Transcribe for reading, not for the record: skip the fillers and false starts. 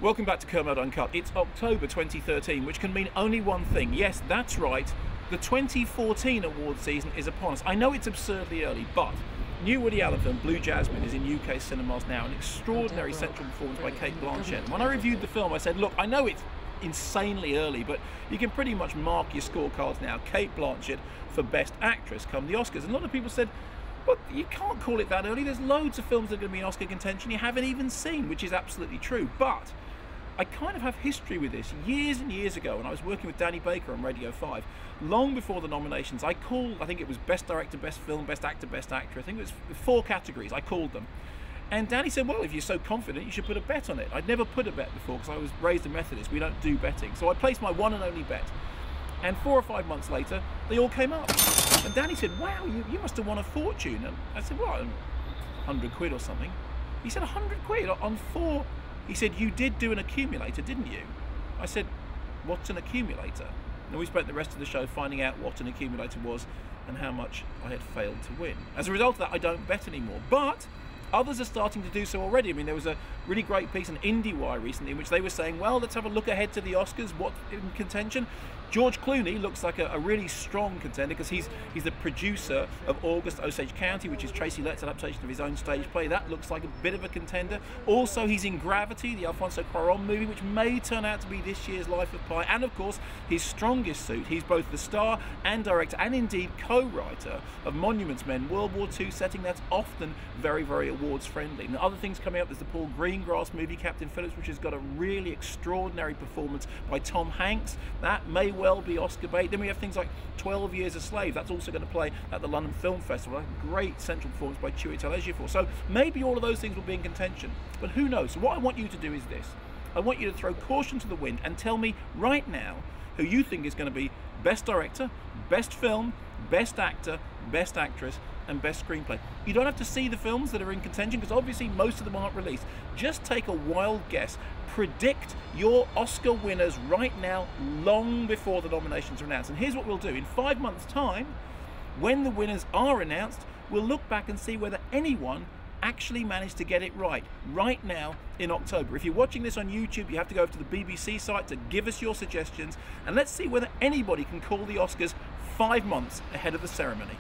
Welcome back to Kermode Uncut. It's October 2013, which can mean only one thing. Yes, that's right. The 2014 award season is upon us. I know it's absurdly early, but new Woody Allen film Blue Jasmine is in UK cinemas now. An extraordinary central performance by Cate Blanchett. And when I reviewed the film, I said, look, I know it's insanely early, but you can pretty much mark your scorecards now. Cate Blanchett for Best Actress come the Oscars. And a lot of people said, well, you can't call it that early. There's loads of films that are going to be in Oscar contention you haven't even seen, which is absolutely true. But I kind of have history with this. Years and years ago, when I was working with Danny Baker on Radio 5, long before the nominations, I called, I think it was Best Director, Best Film, Best Actor, Best Actor. I think it was 4 categories. I called them. And Danny said, well, if you're so confident, you should put a bet on it. I'd never put a bet before because I was raised a Methodist. We don't do betting. So I placed my one and only bet. And 4 or 5 months later, they all came up. And Danny said, wow, you must have won a fortune. And I said, well, 100 quid or something. He said, 100 quid on 4. He said, you did do an accumulator, didn't you? I said, what's an accumulator? And we spent the rest of the show finding out what an accumulator was and how much I had failed to win. As a result of that, I don't bet anymore. But others are starting to do so already. I mean, there was a really great piece on IndieWire recently in which they were saying, well, let's have a look ahead to the Oscars. What's in contention? George Clooney looks like a really strong contender because he's the producer of August Osage County, which is Tracy Letts' adaptation of his own stage play. That looks like a bit of a contender. Also, he's in Gravity, the Alfonso Cuarón movie, which may turn out to be this year's Life of Pi. And of course, his strongest suit, he's both the star and director and indeed co-writer of Monuments Men, World War II setting that's often very, very awards friendly. And other things coming up, there's the Paul Greengrass movie, Captain Phillips, which has got a really extraordinary performance by Tom Hanks. That may well be Oscar bait. Then we have things like 12 Years a Slave. That's also going to play at the London Film Festival. A great central performance by Chiwetel Ejiofor. So maybe all of those things will be in contention. But who knows? So what I want you to do is this. I want you to throw caution to the wind and tell me right now who you think is going to be Best Director, Best Film, Best Actor, Best Actress, and Best Screenplay. You don't have to see the films that are in contention because obviously most of them aren't released. Just take a wild guess. Predict your Oscar winners right now, long before the nominations are announced. And here's what we'll do. In 5 months' time, when the winners are announced, we'll look back and see whether anyone actually managed to get it right now in October. If you're watching this on YouTube, you have to go over to the BBC site to give us your suggestions, and let's see whether anybody can call the Oscars 5 months ahead of the ceremony.